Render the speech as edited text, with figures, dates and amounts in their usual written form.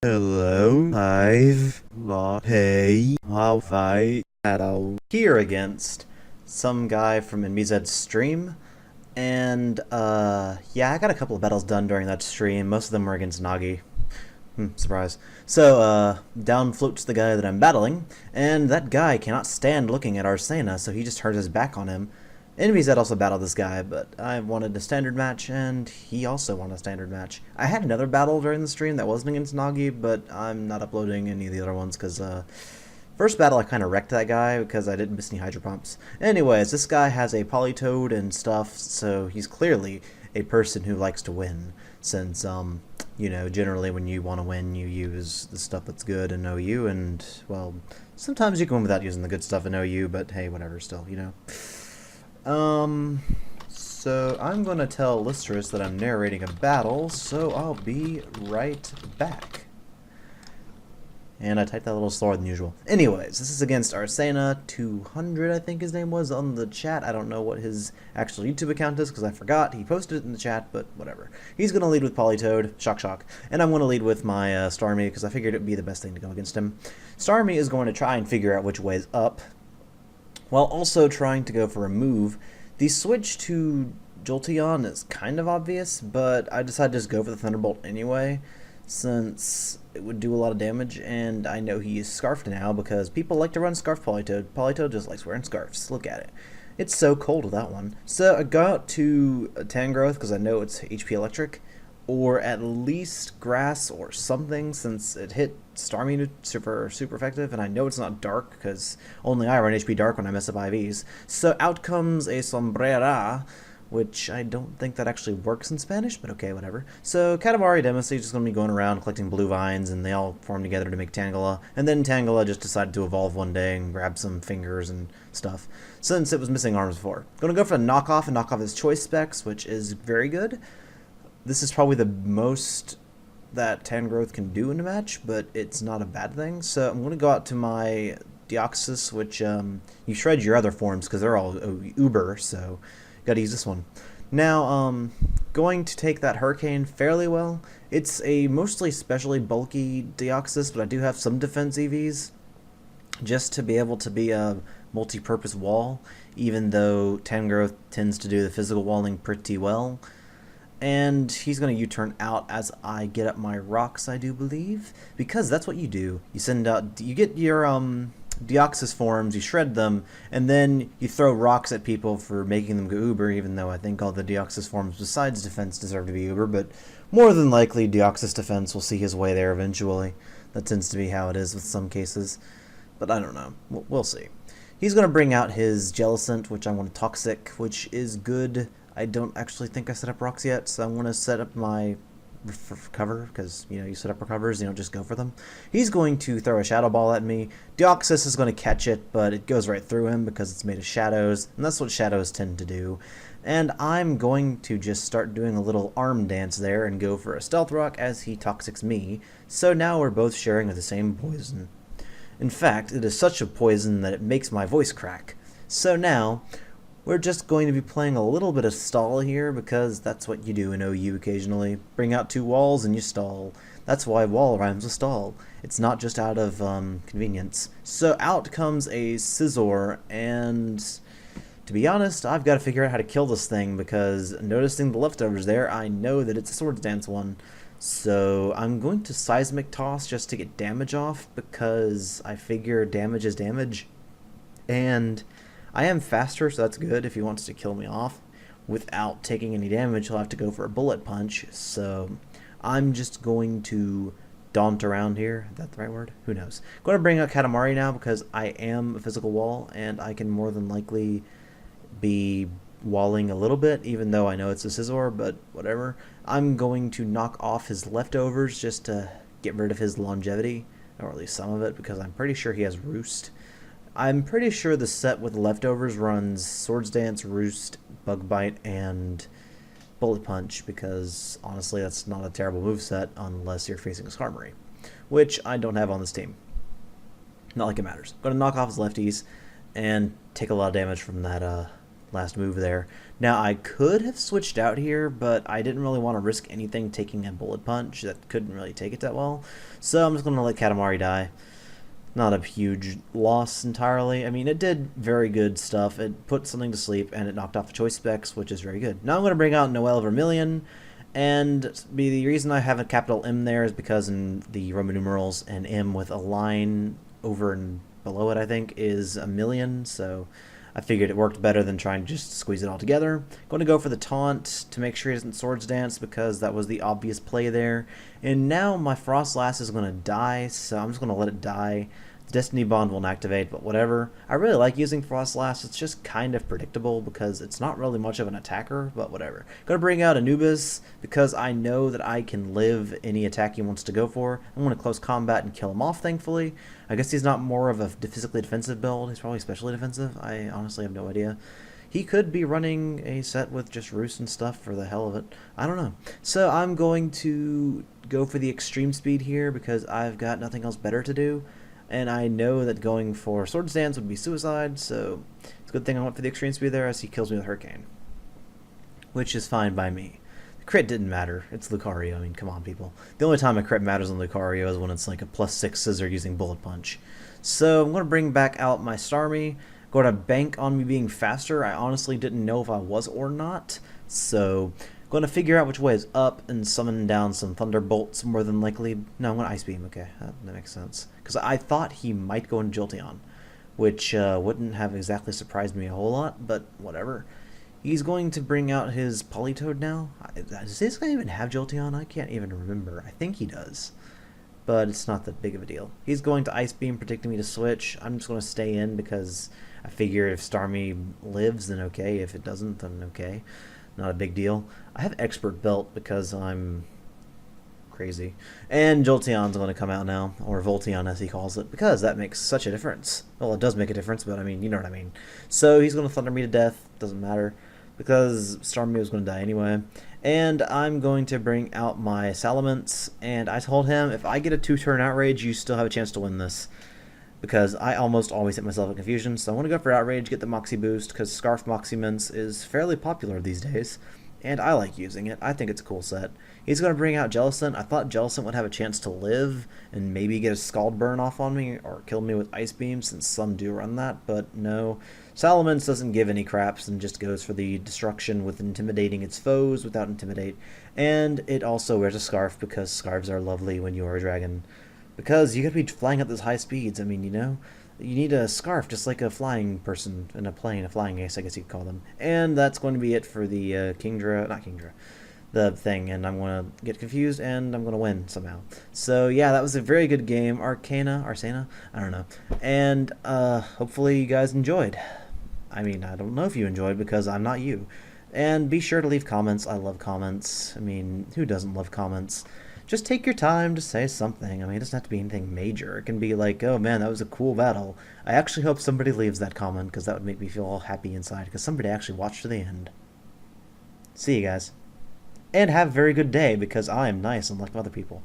Hello, hey, how fight battle here against some guy from NBZ's stream, and yeah, I got a couple of battles done during that stream. Most of them were against Nagi. Surprise. So, down floats the guy that I'm battling, and that guy cannot stand looking at Arcena, so he just turns his back on him. Enemies had also battled this guy, but I wanted a standard match, and he also wanted a standard match. I had another battle during the stream that wasn't against Nagi, but I'm not uploading any of the other ones, because, first battle I kind of wrecked that guy because I didn't miss any Hydro Pumps. Anyways, this guy has a Polytoad and stuff, so he's clearly a person who likes to win, since, you know, generally when you want to win, you use the stuff that's good in OU, and, well, sometimes you can win without using the good stuff in OU, but hey, whatever, still, you know. So I'm going to tell Listrus that I'm narrating a battle, so I'll be right back. And I typed that a little slower than usual. Anyways, this is against Arcena 200, I think his name was, on the chat. I don't know what his actual YouTube account is, because I forgot. He posted it in the chat, but whatever. He's going to lead with Polytoad, shock shock. And I'm going to lead with my Starmie, because I figured it would be the best thing to go against him. Starmie is going to try and figure out which way is up, while also trying to go for a move. The switch to Jolteon is kind of obvious, but I decided to just go for the Thunderbolt anyway, since it would do a lot of damage, and I know he is Scarfed now because people like to run Scarf Polytoad. Polytoad just likes wearing scarves. Look at it. It's so cold with that one. So I got to Tangrowth because I know it's HP Electric, or at least Grass or something, since it hit Starmie super effective, and I know it's not Dark because only I run HP Dark when I mess up IVs. So out comes a Sombrera, which I don't think that actually works in Spanish, but okay, whatever. So Katamari Demacy is just going to be going around collecting blue vines, and they all form together to make Tangela, and then Tangela just decided to evolve one day and grab some fingers and stuff, since it was missing arms before. Going to go for the knockoff and knock off his choice specs, which is very good. This is probably the most that Tangrowth can do in a match, but it's not a bad thing. So I'm going to go out to my Deoxys, which you shred your other forms because they're all uber, so got to use this one. Now, going to take that Hurricane fairly well. It's a mostly specially bulky Deoxys, but I do have some defense EVs just to be able to be a multi-purpose wall, even though Tangrowth tends to do the physical walling pretty well. And he's going to U-turn out as I get up my rocks, I do believe, because that's what you do. You send out, you get your Deoxys forms, you shred them, and then you throw rocks at people for making them go uber, even though I think all the Deoxys forms besides defense deserve to be uber, but more than likely Deoxys defense will see his way there eventually. That tends to be how it is with some cases, but I don't know. We'll see. He's going to bring out his Jellicent, which I want to Toxic, which is good. I don't actually think I set up rocks yet, so I'm going to set up my recover, because, you know, you set up recovers, you don't just go for them. He's going to throw a Shadow Ball at me. Deoxys is going to catch it, but it goes right through him because it's made of shadows, and that's what shadows tend to do. And I'm going to just start doing a little arm dance there and go for a Stealth Rock as he Toxics me, so now we're both sharing the same poison. In fact, it is such a poison that it makes my voice crack. So now we're just going to be playing a little bit of stall here, because that's what you do in OU occasionally. Bring out two walls and you stall. That's why wall rhymes with stall. It's not just out of convenience. So out comes a Scizor, and to be honest, I've got to figure out how to kill this thing, because noticing the leftovers there, I know that it's a Swords Dance one. So I'm going to Seismic Toss just to get damage off, because I figure damage is damage. And I am faster, so that's good if he wants to kill me off. Without taking any damage, he'll have to go for a Bullet Punch, so I'm just going to daunt around here. Is that the right word? Who knows? I'm going to bring out Katamari now, because I am a physical wall, and I can more than likely be walling a little bit, even though I know it's a Scizor, but whatever. I'm going to knock off his leftovers just to get rid of his longevity, or at least some of it, because I'm pretty sure he has Roost. I'm pretty sure the set with leftovers runs Swords Dance, Roost, Bug Bite, and Bullet Punch, because honestly that's not a terrible moveset unless you're facing a Skarmory, which I don't have on this team. Not like it matters. I'm going to knock off his lefties and take a lot of damage from that last move there. Now, I could have switched out here, but I didn't really want to risk anything taking a bullet punch that couldn't really take it that well. So I'm just going to let Katamari die. Not a huge loss entirely. I mean, it did very good stuff. It put something to sleep, and it knocked off the choice specs, which is very good. Now I'm going to bring out Noel Vermilion, and the reason I have a capital M there is because in the Roman numerals, an M with a line over and below it, I think, is a million, so I figured it worked better than trying to just squeeze it all together. Going to go for the taunt to make sure he doesn't Swords Dance because that was the obvious play there. And now my Frost Lass is going to die, so I'm just going to let it die. The Destiny Bond won't activate, but whatever. I really like using Frost Lass. It's just kind of predictable because it's not really much of an attacker, but whatever. Going to bring out Anubis because I know that I can live any attack he wants to go for. I'm going to close combat and kill him off, thankfully. I guess he's not more of a physically defensive build. He's probably specially defensive. I honestly have no idea. He could be running a set with just Roost and stuff for the hell of it. I don't know. So I'm going to go for the extreme speed here because I've got nothing else better to do. And I know that going for Swords Dance would be suicide, so it's a good thing I went for the extreme speed there as he kills me with Hurricane. Which is fine by me. The crit didn't matter. It's Lucario. I mean, come on, people. The only time a crit matters on Lucario is when it's like a +6 scissor using Bullet Punch. So I'm going to bring back out my Starmie. Going to bank on me being faster. I honestly didn't know if I was or not. So going to figure out which way is up and summon down some Thunderbolts more than likely. No, I'm going to Ice Beam. Okay, that makes sense. Because I thought he might go into Jolteon, which wouldn't have exactly surprised me a whole lot, but whatever. He's going to bring out his Politoed now. Does this guy even have Jolteon? I can't even remember. I think he does, but it's not that big of a deal. He's going to Ice Beam, predicting me to switch. I'm just going to stay in because I figure if Starmie lives, then okay. If it doesn't, then okay. Not a big deal. I have Expert Belt because I'm crazy. And Jolteon's going to come out now, or Volteon as he calls it, because that makes such a difference. Well, it does make a difference, but I mean, you know what I mean. So he's going to Thunder me to death. Doesn't matter, because Starmie was going to die anyway. And I'm going to bring out my Salamence, and I told him, if I get a 2-turn Outrage, you still have a chance to win this. Because I almost always hit myself in confusion, so I want to go for Outrage, get the Moxie boost, because Scarf Moxie-Mints is fairly popular these days, and I like using it. I think it's a cool set. He's going to bring out Jellicent. I thought Jellicent would have a chance to live, and maybe get a Scald Burn off on me, or kill me with Ice Beam, since some do run that, but no. Salamence doesn't give any craps, and just goes for the destruction with intimidating its foes without Intimidate, and it also wears a Scarf, because Scarves are lovely when you are a dragon. Because you gotta be flying at those high speeds. I mean, you know, you need a Scarf just like a flying person in a plane, a flying ace, I guess you could call them. And that's going to be it for the not Kingdra, the thing. And I'm going to get confused and I'm going to win somehow. So yeah, that was a very good game. Arcena? I don't know. And hopefully you guys enjoyed. I mean, I don't know if you enjoyed because I'm not you. And be sure to leave comments. I love comments. I mean, who doesn't love comments? Just take your time to say something. I mean, it doesn't have to be anything major. It can be like, oh man, that was a cool battle. I actually hope somebody leaves that comment, because that would make me feel all happy inside, because somebody actually watched to the end. See you guys. And have a very good day, because I am nice unlike other people.